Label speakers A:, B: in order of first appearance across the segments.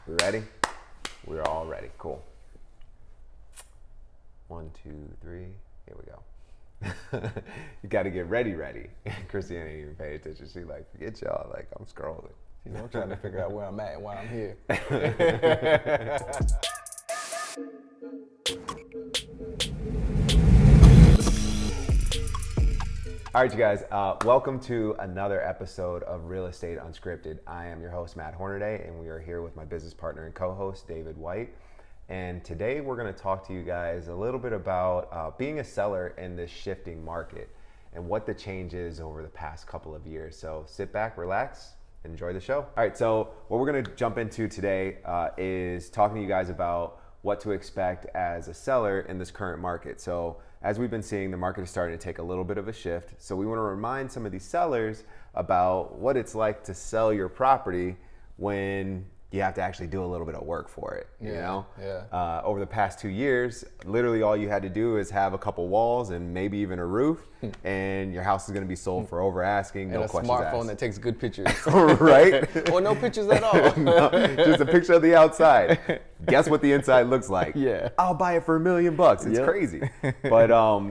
A: We ready? We're all ready. Cool. 1, 2, 3. Here we go. You got to get ready. Christiane ain't even paying attention. She like, forget y'all. Like, I'm scrolling.
B: I'm trying to figure out where I'm at and why I'm here.
A: All right, you guys, welcome to another episode of Real Estate Unscripted. I am your host, Matt Hornaday, and we are here with my business partner and co-host, David White. And today we're going to talk to you guys a little bit about being a seller in this shifting market and what the change is over the past couple of years. So sit back, relax, and enjoy the show. All right, so what we're going to jump into today is talking to you guys about what to expect as a seller in this current market. So as we've been seeing, the market is starting to take a little bit of a shift. So we want to remind some of these sellers about what it's like to sell your property when you have to actually do a little bit of work for it. You know? Over the past 2 years, literally all you had to do is have a couple walls and maybe even a roof, and your house is going to be sold for over asking, no questions asked.
B: And a smartphone that takes good pictures.
A: Right?
B: Or no pictures at all.
A: No, just a picture of the outside. Guess what the inside looks like?
B: Yeah.
A: I'll buy it for $1 million. It's crazy. But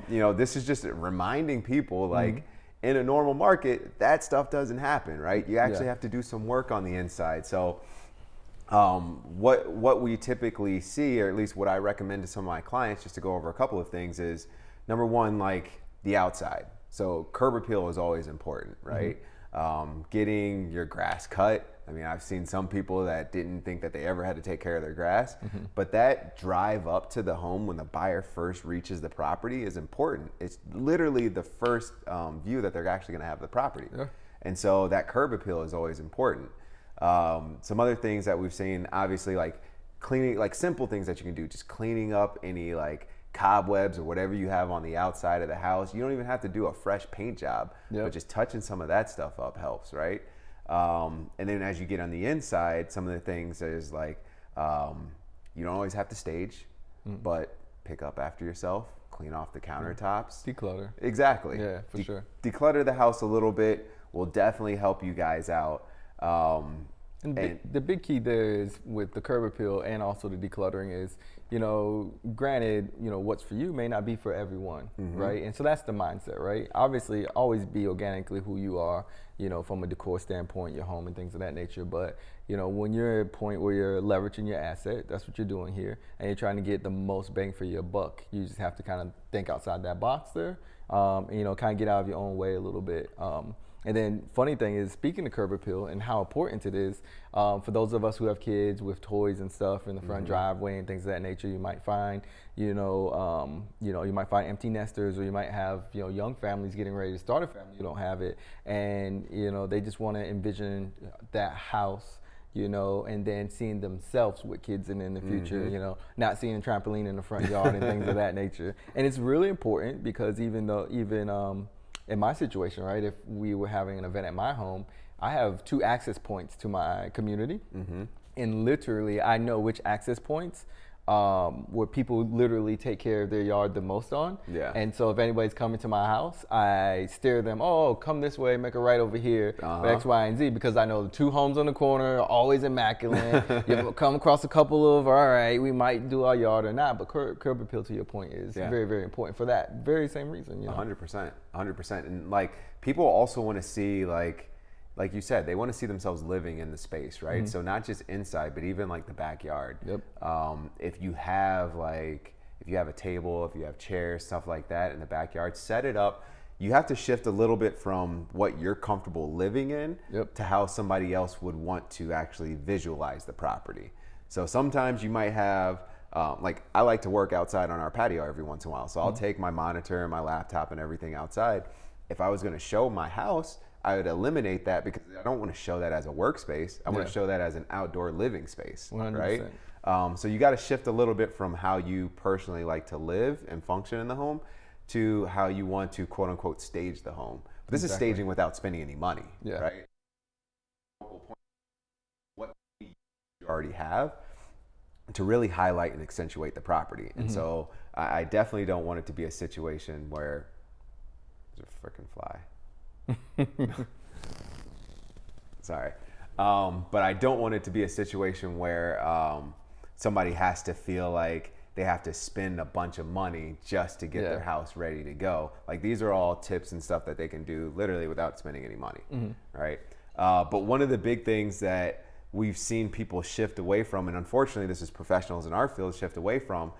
A: you know, this is just reminding people, like, in a normal market, that stuff doesn't happen, right? You actually have to do some work on the inside. So what we typically see, or at least what I recommend to some of my clients, just to go over a couple of things, is number one, like the outside. So curb appeal is always important, right? Getting your grass cut. I mean, I've seen some people that didn't think that they ever had to take care of their grass, but that drive up to the home when the buyer first reaches the property is important. It's literally the first view that they're actually going to have the property. And so that curb appeal is always important. Some other things that we've seen, obviously, like cleaning, like simple things that you can do, just cleaning up any like cobwebs or whatever you have on the outside of the house. You don't even have to do a fresh paint job, but just touching some of that stuff up helps, right? And then as you get on the inside, some of the things is like, you don't always have to stage, but pick up after yourself, clean off the countertops.
B: Declutter.
A: Exactly.
B: Yeah, for sure.
A: Declutter the house a little bit will definitely help you guys out.
B: And the big key there is with the curb appeal and also the decluttering is, you know, granted, you know, what's for you may not be for everyone, right? And so that's the mindset, right? Obviously, always be organically who you are, you know, from a decor standpoint, your home and things of that nature. But, you know, when you're at a point where you're leveraging your asset, that's what you're doing here, and you're trying to get the most bang for your buck, you just have to kind of think outside that box there, and, you know, kind of get out of your own way a little bit. And then funny thing is, speaking of curb appeal and how important it is, for those of us who have kids with toys and stuff in the front driveway and things of that nature, you might find, you might find empty nesters, or you might have, you know, young families getting ready to start a family, you don't have it, and, you know, they just want to envision that house, you know, and then seeing themselves with kids in the future, you know, not seeing a trampoline in the front yard and things of that nature. And it's really important because even in my situation, right, if we were having an event at my home, I have 2 access points to my community. And literally, I know which access points where people literally take care of their yard the most on. And so if anybody's coming to my house, I steer them, oh, come this way, make a right over here, for X, Y, and Z, because I know the 2 homes on the corner are always immaculate. You come across a couple of, all right, we might do our yard or not, but curb appeal, to your point, is very, very important for that very same reason. You know?
A: 100%. And like, people also want to see, like you said, they want to see themselves living in the space, right? So not just inside, but even like the backyard. If you have a table, if you have chairs, stuff like that in the backyard, set it up. You have to shift a little bit from what you're comfortable living in to how somebody else would want to actually visualize the property. So sometimes you might have, like, I like to work outside on our patio every once in a while. So I'll take my monitor and my laptop and everything outside. If I was going to show my house, I would eliminate that because I don't want to show that as a workspace. I want to show that as an outdoor living space, 100%. Right? So you got to shift a little bit from how you personally like to live and function in the home to how you want to, quote unquote, stage the home. But this is staging without spending any money, right? What you already have to really highlight and accentuate the property. And so I definitely don't want it to be a situation where there's a freaking fly. Sorry. But I don't want it to be a situation where somebody has to feel like they have to spend a bunch of money just to get their house ready to go. Like, these are all tips and stuff that they can do literally without spending any money, right? But one of the big things that we've seen people shift away from, and unfortunately this is professionals in our field shift away from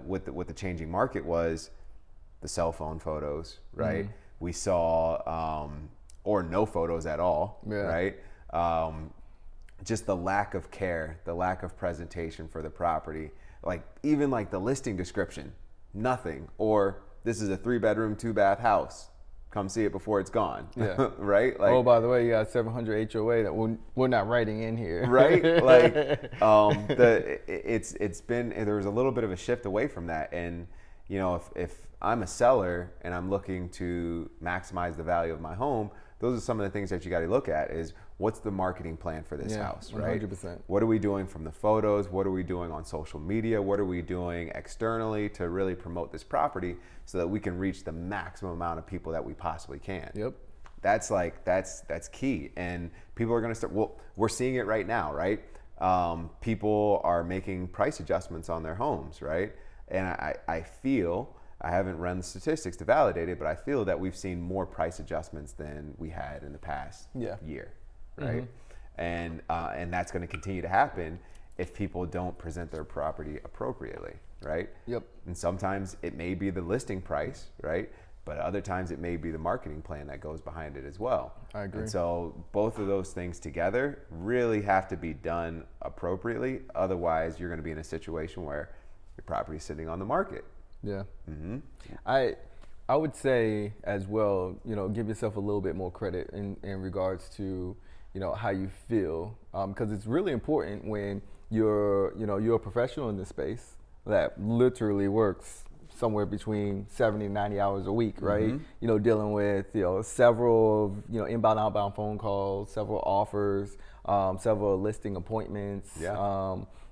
A: with the changing market, was the cell phone photos, right? We saw, or no photos at all, right? Just the lack of care, the lack of presentation for the property, like even like the listing description, nothing. Or this is a 3-bedroom, 2-bath house. Come see it before it's gone. Yeah. Right? Like,
B: oh, by the way, you got 700 HOA that we're not writing in here.
A: Right? Like, it's been, there was a little bit of a shift away from that. And, you know, if I'm a seller and I'm looking to maximize the value of my home, those are some of the things that you got to look at is, what's the marketing plan for this house, right?
B: 100%.
A: What are we doing from the photos? What are we doing on social media? What are we doing externally to really promote this property so that we can reach the maximum amount of people that we possibly can?
B: Yep.
A: That's key. And people are going to start, well, we're seeing it right now, right? People are making price adjustments on their homes, right? And I feel, I haven't run the statistics to validate it, but I feel that we've seen more price adjustments than we had in the past year, right? And that's going to continue to happen if people don't present their property appropriately, right?
B: Yep.
A: And sometimes it may be the listing price, right? But other times it may be the marketing plan that goes behind it as well.
B: I agree.
A: And so both of those things together really have to be done appropriately. Otherwise, you're going to be in a situation where your property's sitting on the market.
B: Yeah. I would say as well, you know, give yourself a little bit more credit in regards to, you know, how you feel, because it's really important when you're a professional in this space that literally works somewhere between 70 and 90 hours a week, right? You know, dealing with, you know, several, you know, inbound, outbound phone calls, several offers, several listing appointments,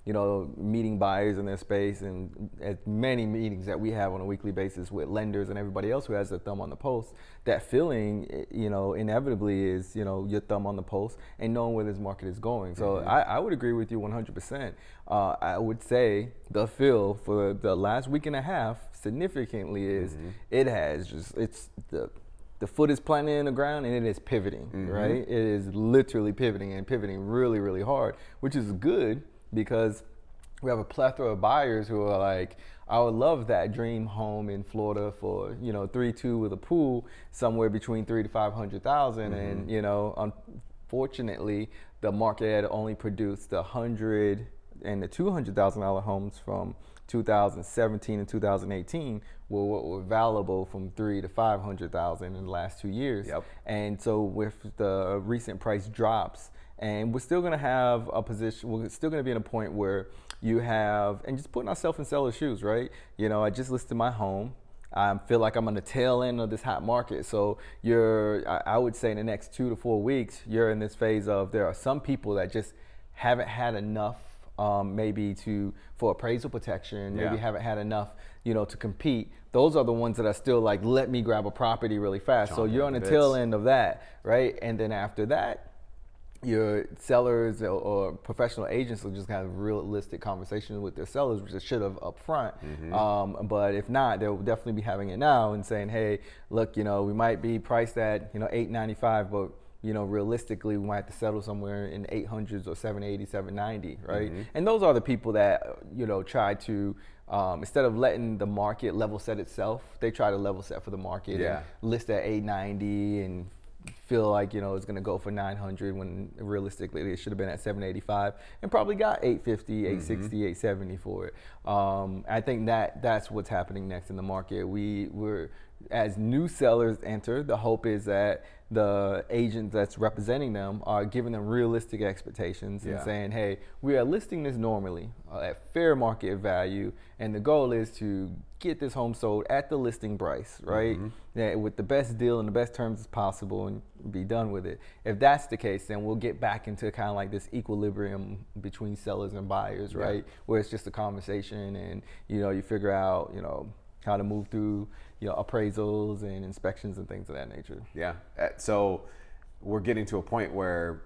B: you know, meeting buyers in their space, and as many meetings that we have on a weekly basis with lenders and everybody else who has their thumb on the pulse. That feeling, you know, inevitably is, you know, your thumb on the pulse and knowing where this market is going. So I would agree with you 100%. I would say the feel for the last week and a half significantly is it has just, it's the foot is planted in the ground and it is pivoting, right? It is literally pivoting and pivoting really, really hard, which is good, because we have a plethora of buyers who are like, I would love that dream home in Florida for, you know, 3-2 with a pool somewhere between $300,000 to $500,000. And, you know, unfortunately, the market had only produced the $100,000 and the $200,000 homes from 2017 and 2018 were what were valuable from $300,000 to $500,000 in the last 2 years. And so with the recent price drops, and we're still going to have a position, we're still going to be in a point where you have, and just putting ourselves in seller's shoes, right? You know, I just listed my home. I feel like I'm on the tail end of this hot market. So I would say in the next 2 to 4 weeks, you're in this phase of, there are some people that just haven't had enough maybe for appraisal protection, maybe haven't had enough, you know, to compete. Those are the ones that are still like, let me grab a property really fast. So you're on the tail end of that, right? And then after that, your sellers or professional agents will just have realistic conversations with their sellers, which they should have up front. But if not, they'll definitely be having it now and saying, hey, look, you know, we might be priced at, you know, $895, but, you know, realistically, we might have to settle somewhere in 800s or 780, 790, right? And those are the people that, you know, try to, instead of letting the market level set itself, they try to level set for the market and list at 890 and feel like, you know, it's going to go for 900 when realistically it should have been at 785 and probably got 850, 860, 870 for it. I think that's what's happening next in the market. We're as new sellers enter, the hope is that the agent that's representing them are giving them realistic expectations and saying, hey, we are listing this normally at fair market value, and the goal is to get this home sold at the listing price, right? With the best deal and the best terms as possible, and be done with it. If that's the case, then we'll get back into kind of like this equilibrium between sellers and buyers, right? Where it's just a conversation, and, you know, you figure out, you know, how to move through, you know, appraisals and inspections and things of that nature.
A: So we're getting to a point where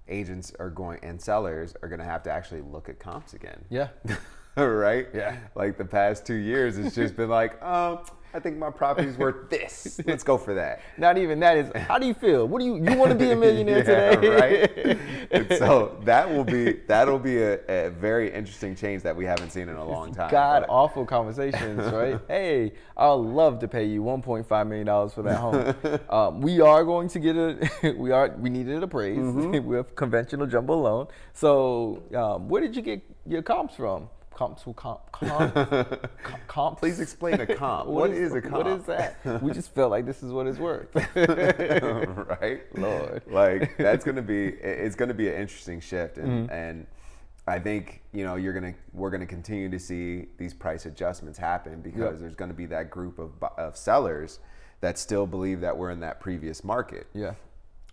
A: agents are going and sellers are going to have to actually look at comps again.
B: Yeah.
A: Right?
B: Yeah.
A: Like the past 2 years, it's just been like, I think my property's worth this. Let's go for that.
B: Not even that is, how do you feel? What do you want to be a millionaire today?
A: Right? And so that'll be a very interesting change that we haven't seen in a long time.
B: God awful conversations, right? Hey, I'd love to pay you $1.5 million for that home. We are going to get we needed it appraised with conventional jumbo loan. So where did you get your comps from? Comps.
A: Please explain a comp. What is a comp?
B: What is that? We just felt like this is what it's worth.
A: Right?
B: Lord.
A: Like it's gonna be an interesting shift, and I think we're gonna continue to see these price adjustments happen because there's gonna be that group of sellers that still believe that we're in that previous market.
B: Yeah.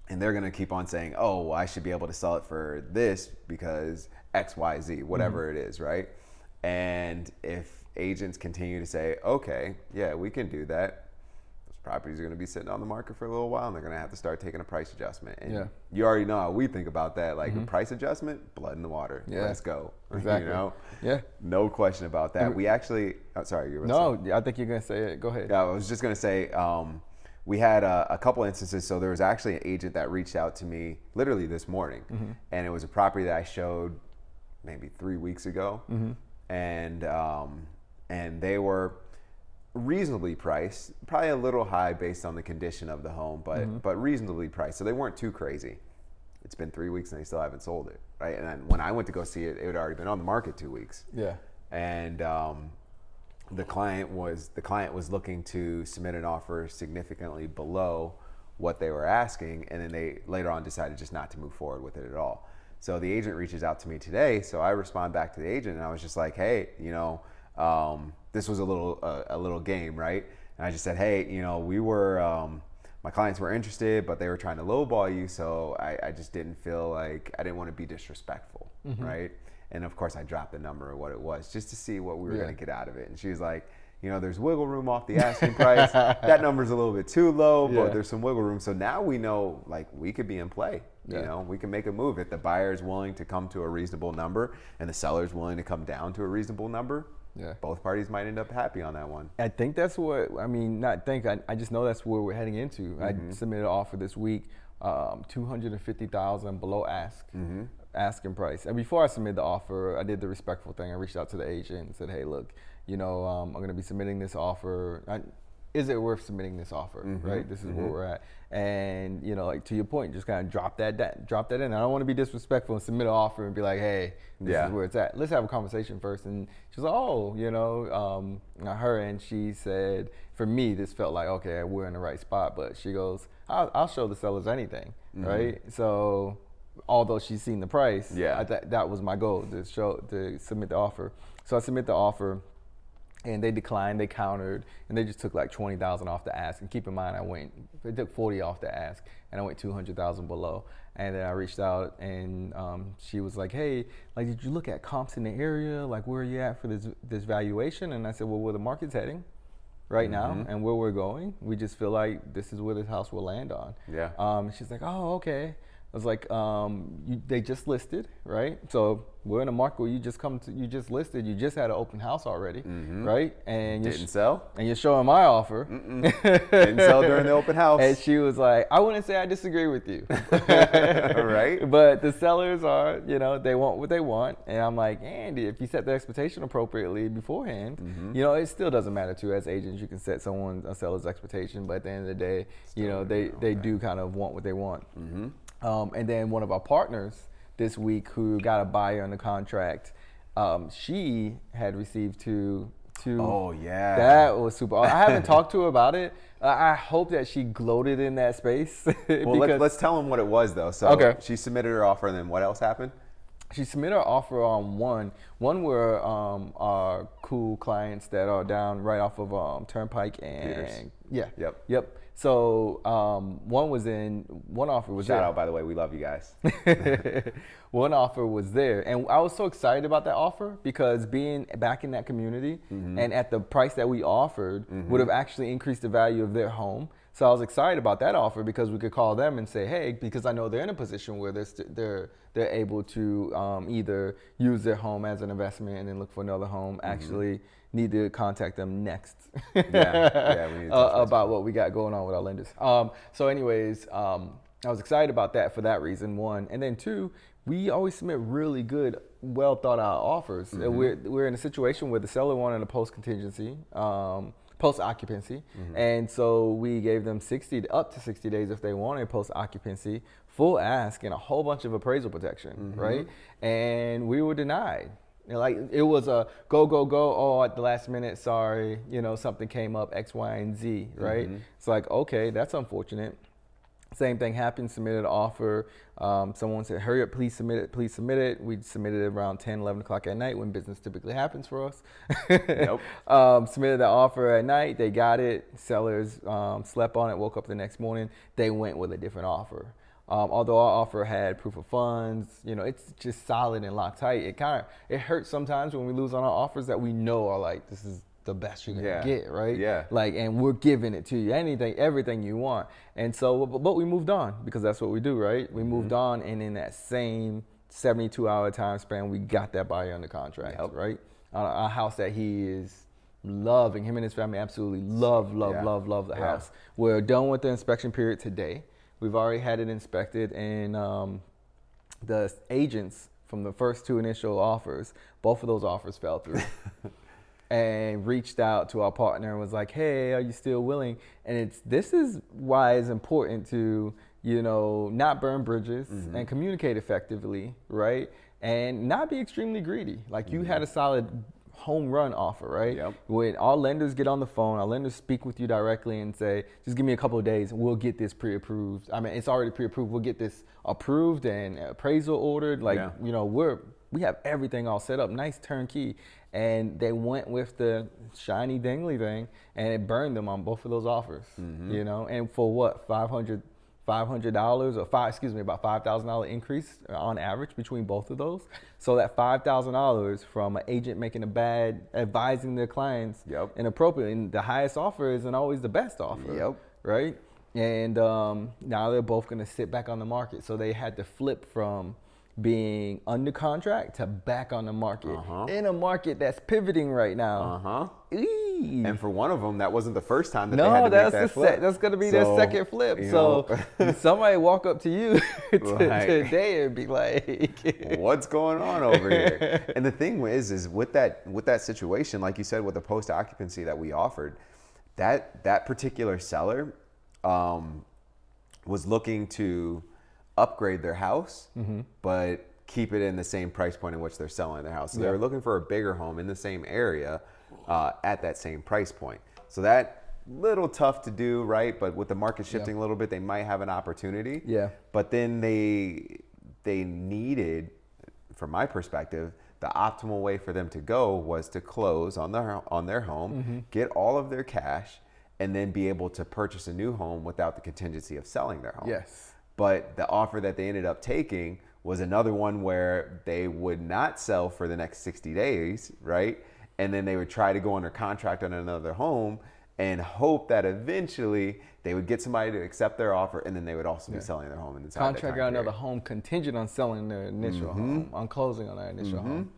A: And they're gonna keep on saying, oh, well, I should be able to sell it for this because X, Y, Z, whatever it is, right? And if agents continue to say, okay, yeah, we can do that, those properties are going to be sitting on the market for a little while and they're going to have to start taking a price adjustment. And you already know how we think about that. Like a price adjustment, blood in the water. Yeah. Let's go.
B: Exactly.
A: Yeah. No question about that. We actually, sorry. You were saying?
B: I think you're going to say it. Go ahead.
A: Yeah, I was just going to say, we had a couple instances. So there was actually an agent that reached out to me literally this morning. And it was a property that I showed maybe 3 weeks ago. And they were reasonably priced, probably a little high based on the condition of the home, but reasonably priced. So they weren't too crazy. It's been 3 weeks and they still haven't sold it, right? And then when I went to go see it, it had already been on the market 2 weeks.
B: Yeah.
A: And the client was looking to submit an offer significantly below what they were asking, and then they later on decided just not to move forward with it at all. So the agent reaches out to me today. So I respond back to the agent and I was just like, hey, this was a little game, right? And I just said, hey, we were, my clients were interested, but they were trying to lowball you. So I just didn't feel like, I didn't want to be disrespectful, right? And of course I dropped the number of what it was just to see what we were going to get out of it. And she was like, there's wiggle room off the asking price. That number's a little bit too low, but there's some wiggle room. So now we know, like, we could be in play. We can make a move if the buyer is willing to come to a reasonable number and the seller is willing to come down to a reasonable number. Both parties might end up happy on that one.
B: I think that's what, I just know that's where we're heading into. I submitted an offer this week, $250,000 below asking price. And before I submitted the offer, I did the respectful thing. I reached out to the agent and said, hey, look, I'm going to be submitting this offer. Is it worth submitting this offer, right? This is where we're at. And, like to your point, just kind of drop that in. I don't want to be disrespectful and submit an offer and be like, hey, this is where it's at. Let's have a conversation first. And she's like, oh, her and she said, for me, this felt like, okay, we're in the right spot. But she goes, I'll show the sellers anything, right? So although she's seen the price, that was my goal, to submit the offer. So I submit the offer. And they declined, they countered, and they just took like $20,000 off the ask. And keep in mind, they took $40,000 off the ask, and I went $200,000 below. And then I reached out, and she was like, hey, like, did you look at comps in the area? Like, where are you at for this valuation? And I said, well, where the market's heading right now and where we're going, we just feel like this is where this house will land on. She's like, oh, okay. I was like, they just listed, right? So we're in a market where you just listed, you just had an open house already, right? And
A: didn't sell.
B: And you're showing my offer.
A: Didn't sell during the open house.
B: And she was like, I wouldn't say I disagree with you.
A: Right?
B: But the sellers are, they want what they want. And I'm like, Andy, if you set the expectation appropriately beforehand, it still doesn't matter too. As agents, you can set a seller's expectation, but at the end of the day, they do kind of want what they want. And then one of our partners this week who got a buyer on the contract, she had received two.
A: Oh, yeah.
B: That was super. I haven't talked to her about it. I hope that she gloated in that space.
A: Well, let's tell them what it was, though. So she submitted her offer, and then what else happened?
B: She submitted her offer on one. One were our cool clients that are down right off of Turnpike and
A: Peters.
B: Yep. So one offer was
A: Shout
B: there.
A: out, by the way, we love you guys.
B: One offer was there, and I was so excited about that offer because being back in that community and at the price that we offered would have actually increased the value of their home. So I was excited about that offer because we could call them and say, hey, because I know they're in a position where they're able to either use their home as an investment and then look for another home. Actually, need to contact them next.
A: We need to
B: about what we got going on with our lenders. So anyways, I was excited about that for that reason, one. And then two, we always submit really good, well thought out offers. We're in a situation where the seller wanted a post contingency, post occupancy. And so we gave them up to 60 days if they wanted post occupancy, full ask, and a whole bunch of appraisal protection, right? And we were denied. Like it was a go. Oh, at the last minute, sorry, something came up, X, Y, and Z, right? It's like, okay, that's unfortunate. Same thing happened, submitted an offer. Someone said, hurry up, please submit it. We submitted it around 10, 11 o'clock at night when business typically happens for us. Submitted the offer at night. They got it. Sellers slept on it, woke up the next morning. They went with a different offer. Although our offer had proof of funds, it's just solid and locked tight. It hurts sometimes when we lose on our offers that we know are like, this is the best you're gonna get, right? And we're giving it to you, everything you want. And so, but we moved on because that's what we do, right? We moved on, and in that same 72-hour time span, we got that buyer under contract, right? On a house that he is loving. Him and his family absolutely love the house. We're done with the inspection period today. We've already had it inspected, and the agents from the first two initial offers, both of those offers fell through. And reached out to our partner and was like, hey, are you still willing? And this is why it's important to, not burn bridges and communicate effectively, right? And not be extremely greedy. Like you had a solid home run offer, right? When our lenders get on the phone, our lenders speak with you directly and say, just give me a couple of days, we'll get this pre-approved. I mean, it's already pre-approved. We'll get this approved and appraisal ordered. We have everything all set up, nice turnkey. And they went with the shiny dingly thing, and it burned them on both of those offers, And for what, $500 or about $5,000 increase on average between both of those. So that $5,000 from an agent making advising their clients inappropriately. And the highest offer isn't always the best offer, right? And now they're both going to sit back on the market. So they had to flip from being under contract to back on the market in a market that's pivoting right now.
A: And for one of them, that wasn't the first time that they had to make that flip.
B: That's going to be their second flip. So somebody walk up to you today and be like,
A: what's going on over here? And the thing is with that situation, like you said, with the post occupancy that we offered, that particular seller was looking to upgrade their house, but keep it in the same price point in which they're selling their house. So they were looking for a bigger home in the same area at that same price point. So that little tough to do, right? But with the market shifting a little bit, they might have an opportunity. But then they needed, from my perspective, the optimal way for them to go was to close on their home, get all of their cash, and then be able to purchase a new home without the contingency of selling their home. But the offer that they ended up taking was another one where they would not sell for the next 60 days, right? And then they would try to go under contract on another home and hope that eventually they would get somebody to accept their offer, and then they would also be selling their home in the
B: contract on another home contingent on selling their initial home, on closing on their initial home.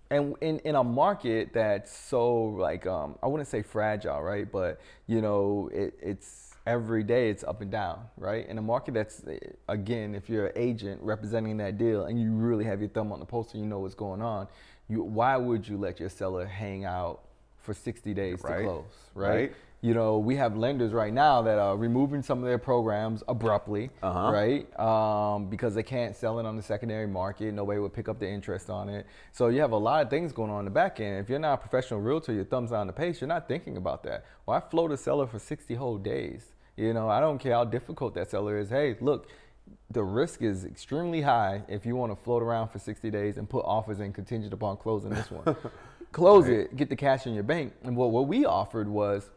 B: And in a market that's so like, I wouldn't say fragile, right? But it's every day it's up and down, right? In a market that's, again, if you're an agent representing that deal and you really have your thumb on the pulse and you know what's going on, why would you let your seller hang out for 60 days to close, right? We have lenders right now that are removing some of their programs abruptly, right? Because they can't sell it on the secondary market. Nobody would pick up the interest on it. So you have a lot of things going on in the back end. If you're not a professional realtor, your thumb's on the pace, you're not thinking about that. Well, I float a seller for 60 whole days. I don't care how difficult that seller is. Hey, look, the risk is extremely high if you want to float around for 60 days and put offers in contingent upon closing this one. Close it, get the cash in your bank. And what we offered was,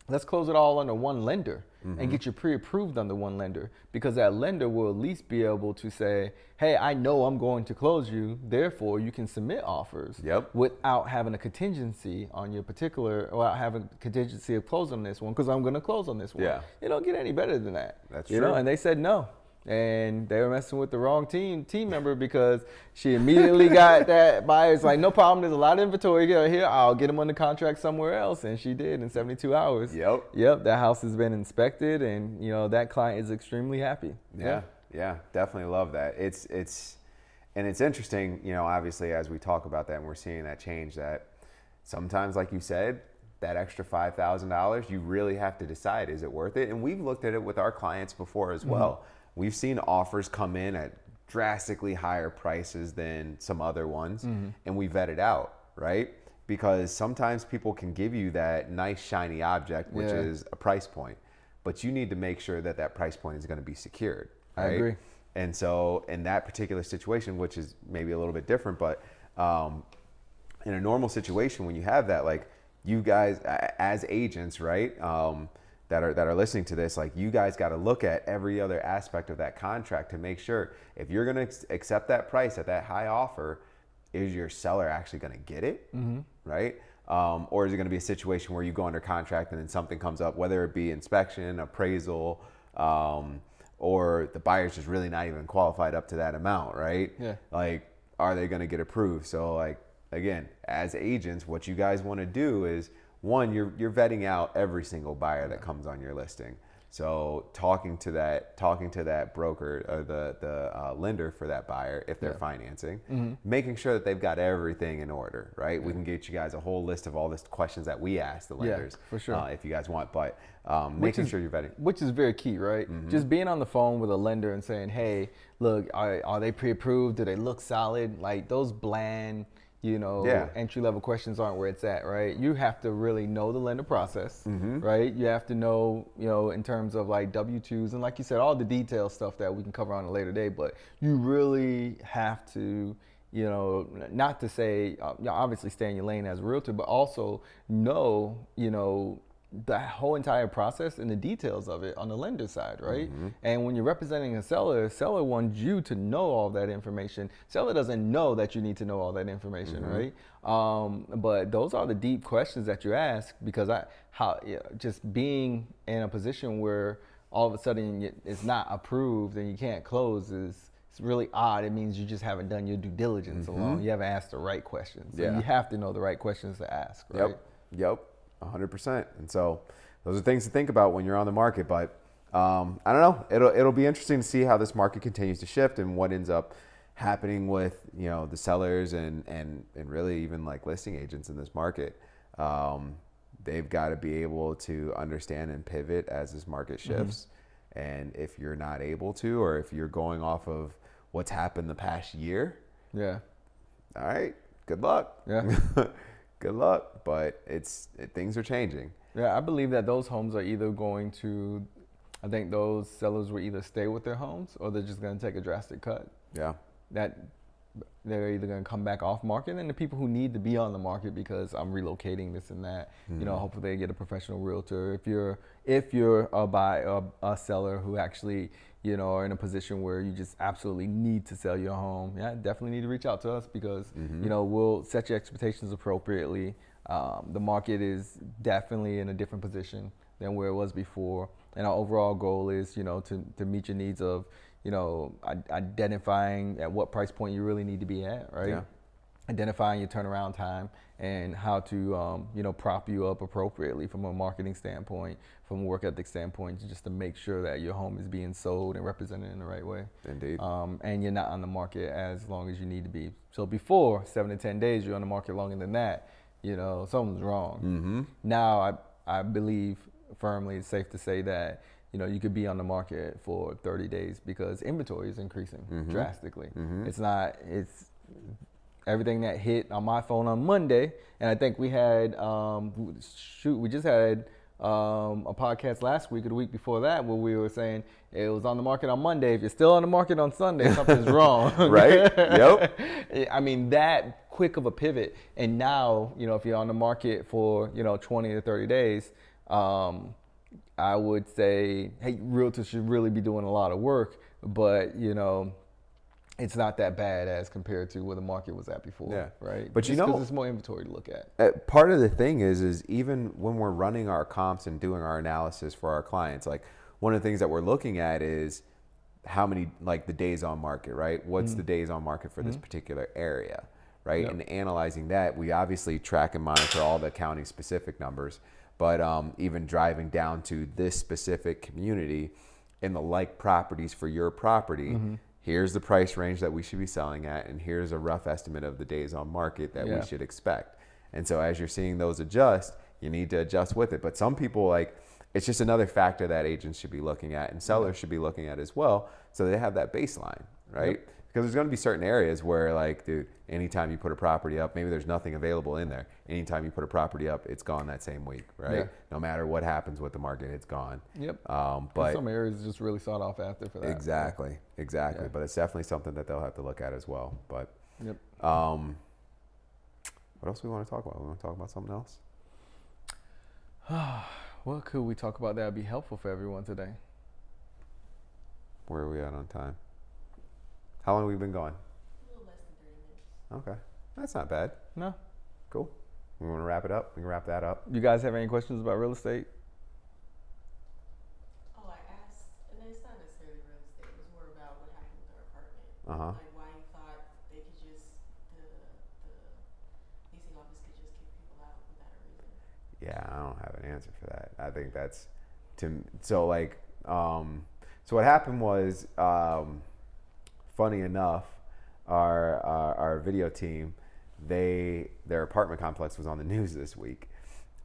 B: let's close it all under one lender and get you pre-approved under one lender, because that lender will at least be able to say, hey, I know I'm going to close you, therefore you can submit offers without having a contingency on your particular, or without having a contingency of closing on this one, because I'm going to close on this one.
A: Yeah.
B: It don't get any better than that.
A: That's
B: you
A: true.
B: know, and they said no. And they were messing with the wrong team member, because she immediately got that buyer's like, no problem, there's a lot of inventory here, I'll get them under contract somewhere else. And she did in 72 hours. Yep, that house has been inspected, and you know, that client is extremely happy.
A: Yeah, definitely love that. It's and it's interesting, you know, obviously as we talk about that and we're seeing that change, that sometimes, like you said, that extra $5,000, you really have to decide, is it worth it? And we've looked at it with our clients before as well. We've seen offers come in at drastically higher prices than some other ones, and we vet it out, right? Because sometimes people can give you that nice shiny object, which is a price point, but you need to make sure that that price point is going to be secured. Right?
B: I agree.
A: And so in that particular situation, which is maybe a little bit different, but in a normal situation, when you have that, like you guys as agents, right? That are listening to this, like you guys got to look at every other aspect of that contract to make sure if you're going to accept that price at that high offer, is your seller actually going to get it, right? Or is it going to be a situation where you go under contract and then something comes up, whether it be inspection, appraisal, or the buyer's just really not even qualified up to that amount, right? Like, are they going to get approved? So like, again, as agents, what you guys want to do is, one, you're vetting out every single buyer that comes on your listing. So talking to that broker or the lender for that buyer, if they're financing, making sure that they've got everything in order, right? We can get you guys a whole list of all the questions that we ask the lenders,
B: for sure,
A: if you guys want. But making sure you're vetting,
B: which is very key, right? Just being on the phone with a lender and saying, hey, look, are they pre-approved? Do they look solid? Like those bland, you know, entry-level questions aren't where it's at, right? You have to really know the lender process, right? You have to know, you know, in terms of like W-2s and like you said, all the detailed stuff that we can cover on a later day, but you really have to, you know, not to say, obviously stay in your lane as a realtor, but also know, you know, the whole entire process and the details of it on the lender side, right? And when you're representing a seller wants you to know all that information. Seller doesn't know that you need to know all that information, right? But those are the deep questions that you ask, because just being in a position where all of a sudden it's not approved and you can't close it's really odd. It means you just haven't done your due diligence along. You haven't asked the right questions. So you have to know the right questions to ask, right?
A: Yep. 100%. And so those are things to think about when you're on the market. But I don't know. It'll be interesting to see how this market continues to shift and what ends up happening with, you know, the sellers and really even like listing agents in this market. They've got to be able to understand and pivot as this market shifts. And if you're not able to, or if you're going off of what's happened the past year, all right, good luck. Good luck, but things are changing.
B: Yeah, I believe that those homes are either going to, I think those sellers will either stay with their homes or they're just going to take a drastic cut. That they're either going to come back off market, and the people who need to be on the market because I'm relocating this and that, you know, hopefully they get a professional realtor. If you're a seller who actually, you know, are in a position where you just absolutely need to sell your home, definitely need to reach out to us, because you know, we'll set your expectations appropriately. The market is definitely in a different position than where it was before, and our overall goal is, you know, to meet your needs of, you know, identifying at what price point you really need to be at, right? Identifying your turnaround time and how to, you know, prop you up appropriately from a marketing standpoint, from a work ethic standpoint, just to make sure that your home is being sold and represented in the right way.
A: Indeed.
B: And you're not on the market as long as you need to be. So before 7 to 10 days, you're on the market longer than that, you know, something's wrong. Now I believe firmly it's safe to say that, you know, you could be on the market for 30 days because inventory is increasing drastically. It's everything that hit on my phone on Monday, and I think we had, we just had a podcast last week or the week before that where we were saying it was on the market on Monday. If you're still on the market on Sunday, something's wrong.
A: Right? Yep.
B: I mean, that quick of a pivot. And now, you know, if you're on the market for, you know, 20 to 30 days, I would say, hey, realtors should really be doing a lot of work, but it's not that bad as compared to where the market was at before, right?
A: But
B: just because there's more inventory to look at.
A: Part of the thing is even when we're running our comps and doing our analysis for our clients, like one of the things that we're looking at is how many, like the days on market, right? What's the days on market for this particular area, right? And analyzing that, we obviously track and monitor all the county specific numbers, but even driving down to this specific community and the like properties for your property, here's the price range that we should be selling at, and here's a rough estimate of the days on market that we should expect. And so as you're seeing those adjust, you need to adjust with it. But some people, like, it's just another factor that agents should be looking at and sellers should be looking at as well, so they have that baseline, right? Because there's going to be certain areas where, like, dude, anytime you put a property up, maybe there's nothing available in there. Anytime you put a property up, it's gone that same week, right? No matter what happens with the market, it's gone.
B: But some areas just really sought off after for that.
A: Exactly. But it's definitely something that they'll have to look at as well. But what else do we want to talk about? We want to talk about something else?
B: What could we talk about that would be helpful for everyone today?
A: Where are we at on time? How long have we been going?
C: A little less than 30 minutes.
A: Okay. That's not bad.
B: No.
A: Cool. We want to wrap it up? We can wrap that up.
B: You guys have any questions about real estate?
C: Oh, I asked, and it's not necessarily real estate. It was more about what happened with our apartment. Like why you thought they could just, the leasing office could just kick people out without a reason.
A: Yeah, I don't have an answer for that. I think that's so what happened was, funny enough, our video team, their apartment complex was on the news this week,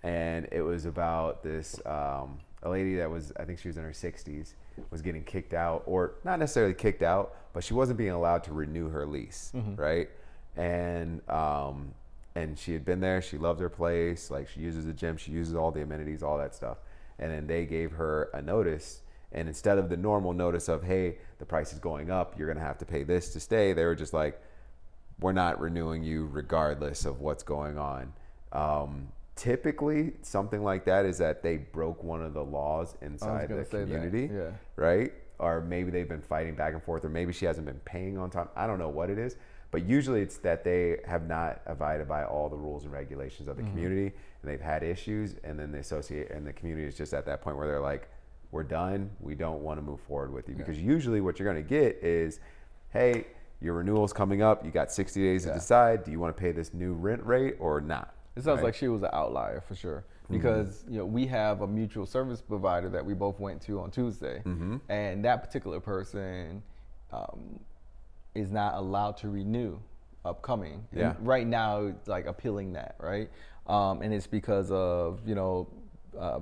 A: and it was about this a lady that was, I think she was in her 60s, was getting kicked out, or not necessarily kicked out, but she wasn't being allowed to renew her lease, right? And she had been there, she loved her place, like she uses the gym, she uses all the amenities, all that stuff, and then they gave her a notice. And instead of the normal notice of, hey, the price is going up, you're going to have to pay this to stay, they were just like, we're not renewing you regardless of what's going on. Typically, something like that is that they broke one of the laws inside the community, right? Or maybe they've been fighting back and forth, or maybe she hasn't been paying on time. I don't know what it is. But usually it's that they have not abided by all the rules and regulations of the community, and they've had issues, and then the community is just at that point where they're like, we're done, we don't want to move forward with you. Because usually what you're going to get is, hey, your renewal's coming up, you got 60 days to decide, do you want to pay this new rent rate or not?
B: It sounds like she was an outlier for sure, because we have a mutual service provider that we both went to on Tuesday, and that particular person is not allowed to renew upcoming. And right now, it's like appealing that, right? And it's because of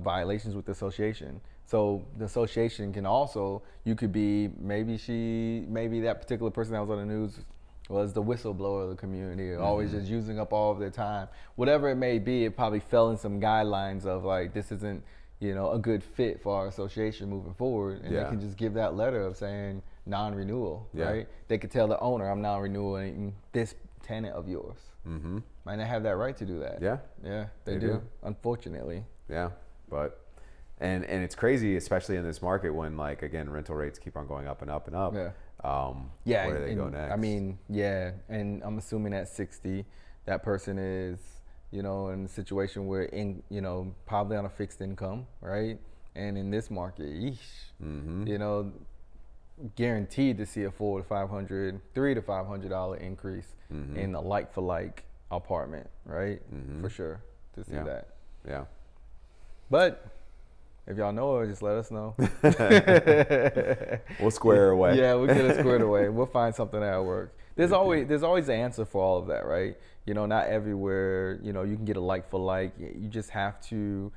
B: violations with the association. So the association can also, you could be, maybe that particular person that was on the news was the whistleblower of the community, or always just using up all of their time. Whatever it may be, it probably fell in some guidelines of like, this isn't, a good fit for our association moving forward. And they can just give that letter of saying non-renewal, right? They could tell the owner, I'm non-renewing this tenant of yours. Might not have that right to do that. Yeah, they do, unfortunately.
A: Yeah, but... And it's crazy, especially in this market when, like, again, rental rates keep on going up and up and up. Where do they go next?
B: I mean, and I'm assuming at 60, that person is, in a situation where, probably on a fixed income, right? And in this market, guaranteed to see a $300 to $500 increase in a like-for-like apartment, right? For sure, to see that.
A: Yeah.
B: But... if y'all know her, just let us know.
A: We'll square away.
B: Yeah, we'll get it squared away. We'll find something that'll work. There's always an answer for all of that, right? Not everywhere, you can get a like for like. You just have to,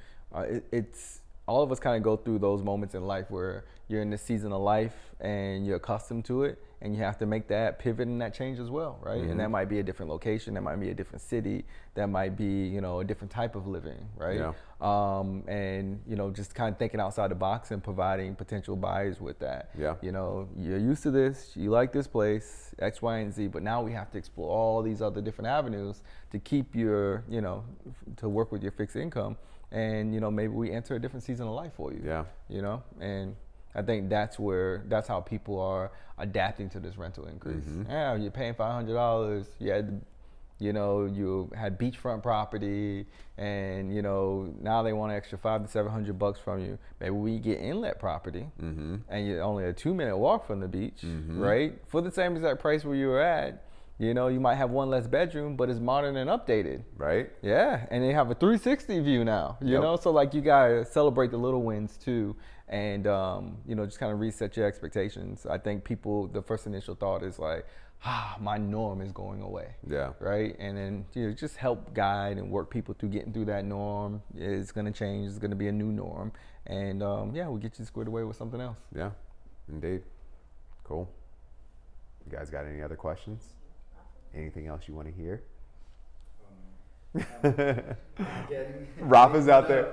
B: it's all of us kind of go through those moments in life where you're in this season of life and you're accustomed to it, and you have to make that pivot and that change as well, right? And that might be a different location, that might be a different city, that might be, a different type of living, right? And, just kind of thinking outside the box and providing potential buyers with that. You're used to this, you like this place, X, Y, and Z, but now we have to explore all these other different avenues to keep your, to work with your fixed income. and maybe we enter a different season of life for you.
A: Yeah.
B: And I think that's how people are adapting to this rental increase. Yeah, you're paying $500. You had beachfront property, and now they want an extra $500 to $700 from you. Maybe we get inlet property, and you're only a 2-minute walk from the beach, right? For the same exact price where you were at. You might have one less bedroom, but it's modern and updated.
A: Right.
B: Yeah, and they have a 360 view now. You know, so like you gotta celebrate the little wins too, and just kind of reset your expectations. I think the first initial thought is like, my norm is going away.
A: Yeah.
B: Right, and then just help guide and work people through getting through that norm. It's gonna change. It's gonna be a new norm, and we'll get you squared away with something else.
A: Yeah, indeed. Cool. You guys got any other questions? Anything else you want to hear? Rafa's out there.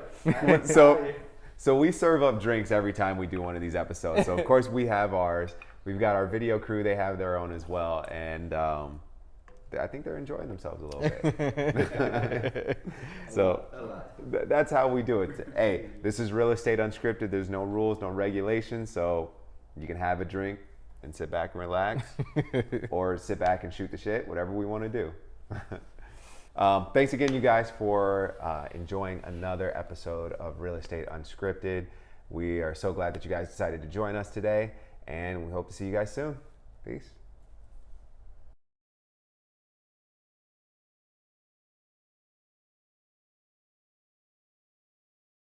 A: So we serve up drinks every time we do one of these episodes. So of course we have ours. We've got our video crew. They have their own as well. And I think they're enjoying themselves a little bit. So that's how we do it. Hey, this is Real Estate Unscripted. There's no rules, no regulations. So you can have a drink and sit back and relax, or sit back and shoot the shit, whatever we want to do. Thanks again, you guys, for enjoying another episode of Real Estate Unscripted. We are so glad that you guys decided to join us today, and we hope to see you guys soon. Peace.